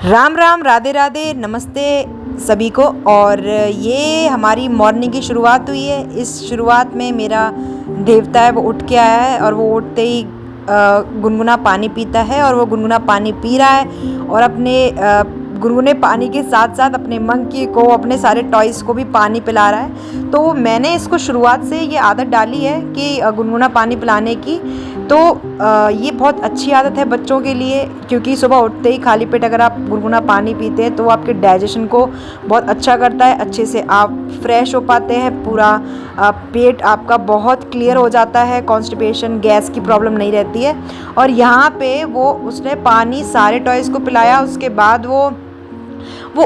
राम राम, राधे राधे, नमस्ते सभी को। और ये हमारी मॉर्निंग की शुरुआत हुई है। इस शुरुआत में मेरा देवता है वो उठ के आया है और वो उठते ही गुनगुना पानी पीता है और वो गुनगुना पानी पी रहा है और अपने गुनगुने पानी के साथ साथ अपने मंकी को, अपने सारे टॉयज़ को भी पानी पिला रहा है। तो मैंने इसको शुरुआत से ये आदत डाली है कि गुनगुना पानी पिलाने की। तो ये बहुत अच्छी आदत है बच्चों के लिए, क्योंकि सुबह उठते ही खाली पेट अगर आप गुनगुना पानी पीते हैं तो वो आपके डाइजेशन को बहुत अच्छा करता है। अच्छे से आप फ्रेश हो पाते हैं, पूरा पेट आपका बहुत क्लियर हो जाता है, कॉन्स्टिपेशन, गैस की प्रॉब्लम नहीं रहती है। और यहाँ पे वो उसने पानी सारे टॉयज़ को पिलाया। उसके बाद वो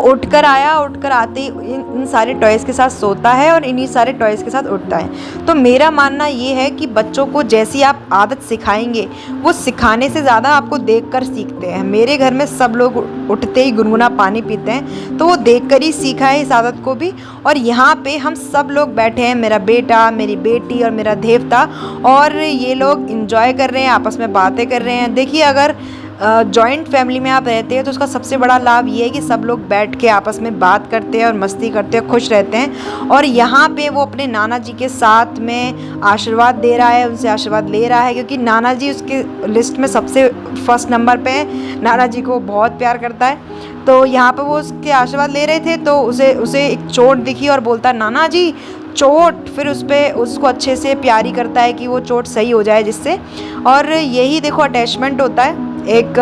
उठकर आया, उठकर आते ही इन सारे टॉयज़ के साथ सोता है और इन्हीं सारे टॉयज़ के साथ उठता है। तो मेरा मानना ये है कि बच्चों को जैसी आप आदत सिखाएंगे वो सिखाने से ज़्यादा आपको देखकर सीखते हैं। मेरे घर में सब लोग उठते ही गुनगुना पानी पीते हैं, तो वो देखकर ही सीखा है इस आदत को भी। और यहाँ पे हम सब लोग बैठे हैं, मेरा बेटा, मेरी बेटी और मेरा देवता, और ये लोग इंजॉय कर रहे हैं, आपस में बातें कर रहे हैं। देखिए, अगर जॉइंट फैमिली में आप रहते हैं तो उसका सबसे बड़ा लाभ ये है कि सब लोग बैठ के आपस में बात करते हैं और मस्ती करते हैं, खुश रहते हैं। और यहाँ पे वो अपने नाना जी के साथ में आशीर्वाद दे रहा है, उनसे आशीर्वाद ले रहा है, क्योंकि नाना जी उसके लिस्ट में सबसे फर्स्ट नंबर पे है। नाना जी को बहुत प्यार करता है। तो यहाँ पे वो उसके आशीर्वाद ले रहे थे तो उसे एक चोट दिखी और बोलता है, नाना जी चोट। फिर उसको अच्छे से प्यारी करता है कि वो चोट सही हो जाए जिससे। और यही देखो अटैचमेंट होता है, एक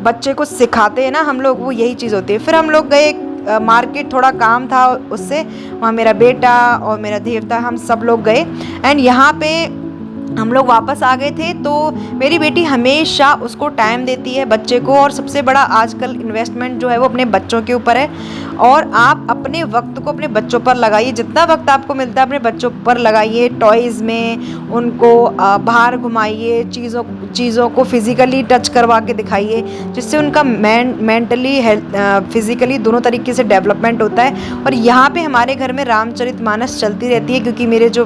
बच्चे को सिखाते हैं ना हम लोग, वो यही चीज़ होती है। फिर हम लोग गए मार्केट, थोड़ा काम था उससे, वहाँ मेरा बेटा और मेरा देवता, हम सब लोग गए। एंड यहाँ पे हम लोग वापस आ गए थे। तो मेरी बेटी हमेशा उसको टाइम देती है बच्चे को, और सबसे बड़ा आजकल इन्वेस्टमेंट जो है वो अपने बच्चों के ऊपर है। और आप अपने वक्त को अपने बच्चों पर लगाइए, जितना वक्त आपको मिलता है अपने बच्चों पर लगाइए। टॉयज़ में उनको बाहर घुमाइए, चीज़ों को फिज़िकली टच करवा के दिखाइए, जिससे उनका मेंटली हेल्थ, फिज़िकली दोनों तरीके से डेवलपमेंट होता है। और यहाँ पे हमारे घर में रामचरितमानस चलती रहती है, क्योंकि मेरे जो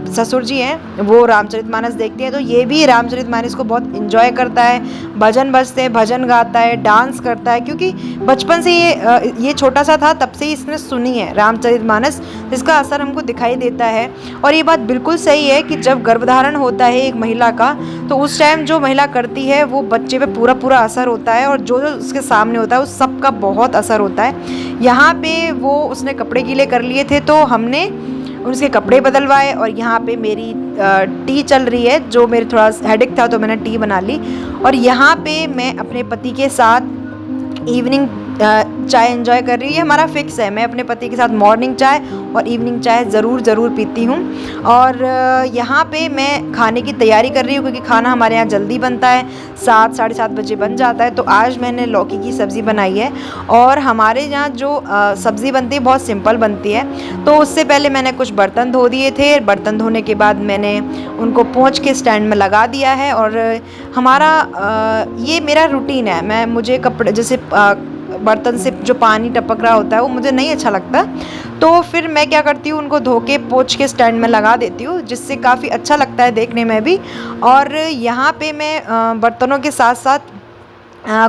ससुर जी हैं वो रामचरितमानस देखते हैं। तो ये भी रामचरितमानस को बहुत इन्जॉय करता है, भजन बजते हैं, भजन गाता है, डांस करता है, क्योंकि बचपन से ये छोटा सा था तब से ही इसने सुनी है रामचरितमानस, जिसका असर हमको दिखाई देता है। और ये बात बिल्कुल सही है कि जब गर्भधारण होता है एक महिला का, तो उस टाइम जो महिला करती है वो बच्चे पे पूरा पूरा असर होता है, और जो उसके सामने होता है उस सब का बहुत असर होता है। यहाँ पे वो उसने कपड़े गीले कर लिए थे तो हमने उसके कपड़े बदलवाए। और यहाँ पे मेरी टी चल रही है, जो मेरे थोड़ा हेडेक था तो मैंने टी बना ली। और यहाँ पे मैं अपने पति के साथ इवनिंग चाय एंजॉय कर रही हूँ। ये हमारा फिक्स है, मैं अपने पति के साथ मॉर्निंग चाय और इवनिंग चाय ज़रूर पीती हूँ। और यहाँ पे मैं खाने की तैयारी कर रही हूँ, क्योंकि खाना हमारे यहाँ जल्दी बनता है, 7 साढ़े 7 बजे बन जाता है। तो आज मैंने लौकी की सब्ज़ी बनाई है, और हमारे यहाँ जो सब्ज़ी बनती है बहुत सिंपल बनती है। तो उससे पहले मैंने कुछ बर्तन धो दिए थे, बर्तन धोने के बाद मैंने उनको पोंछ के स्टैंड में लगा दिया है। और हमारा ये मेरा रूटीन है। मुझे कपड़े, जैसे बर्तन से जो पानी टपक रहा होता है वो मुझे नहीं अच्छा लगता, तो फिर मैं क्या करती हूँ, उनको धो के पोंछ के स्टैंड में लगा देती हूँ, जिससे काफ़ी अच्छा लगता है देखने में भी। और यहाँ पे मैं बर्तनों के साथ साथ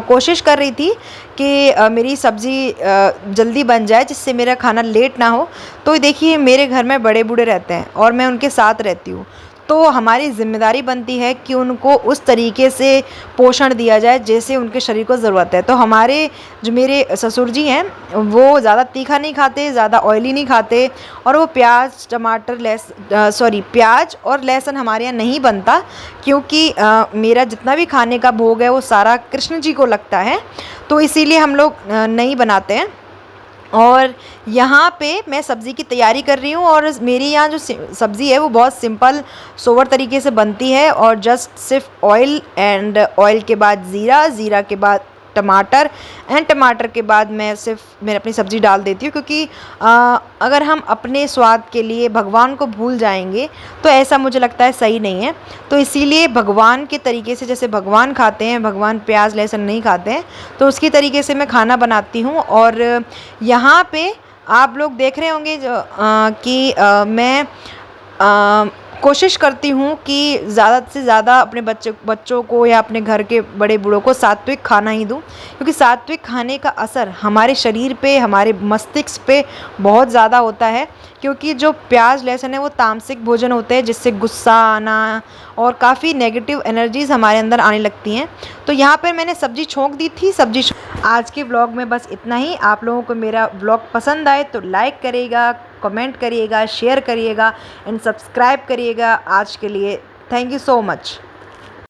कोशिश कर रही थी कि मेरी सब्ज़ी जल्दी बन जाए, जिससे मेरा खाना लेट ना हो। तो देखिए, मेरे घर में बड़े बूढ़े रहते हैं और मैं उनके साथ रहती हूँ, तो हमारी ज़िम्मेदारी बनती है कि उनको उस तरीके से पोषण दिया जाए जैसे उनके शरीर को ज़रूरत है। तो हमारे जो मेरे ससुर जी हैं वो ज़्यादा तीखा नहीं खाते, ज़्यादा ऑयली नहीं खाते, और वो प्याज और लहसुन हमारे यहाँ नहीं बनता, क्योंकि मेरा जितना भी खाने का भोग है वो सारा कृष्ण जी को लगता है, तो इसीलिए हम लोग नहीं बनाते हैं। और यहाँ पे मैं सब्ज़ी की तैयारी कर रही हूँ, और मेरी यहाँ जो सब्ज़ी है वो बहुत सिंपल सोबर तरीके से बनती है। और जस्ट सिर्फ ऑयल के बाद ज़ीरा के बाद टमाटर, एंड टमाटर के बाद मैं अपनी सब्ज़ी डाल देती हूँ, क्योंकि अगर हम अपने स्वाद के लिए भगवान को भूल जाएंगे तो ऐसा मुझे लगता है सही नहीं है। तो इसीलिए भगवान के तरीके से, जैसे भगवान खाते हैं, भगवान प्याज लहसुन नहीं खाते हैं, तो उसकी तरीके से मैं खाना बनाती हूँ। और यहाँ पे आप लोग देख रहे होंगे कि मैं कोशिश करती हूँ कि ज़्यादा से ज़्यादा अपने बच्चों को या अपने घर के बड़े बूढ़ों को सात्विक खाना ही दूँ, क्योंकि सात्विक खाने का असर हमारे शरीर पे, हमारे मस्तिष्क पे बहुत ज़्यादा होता है। क्योंकि जो प्याज लहसुन है वो तामसिक भोजन होते हैं, जिससे गुस्सा आना और काफ़ी नेगेटिव एनर्जीज़ हमारे अंदर आने लगती हैं। तो यहाँ पर मैंने सब्ज़ी छोंक दी थी। आज के व्लॉग में बस इतना ही। आप लोगों को मेरा व्लॉग पसंद आए तो लाइक करिएगा, कमेंट करिएगा, शेयर करिएगा एंड सब्सक्राइब करिएगा। आज के लिए थैंक यू सो मच।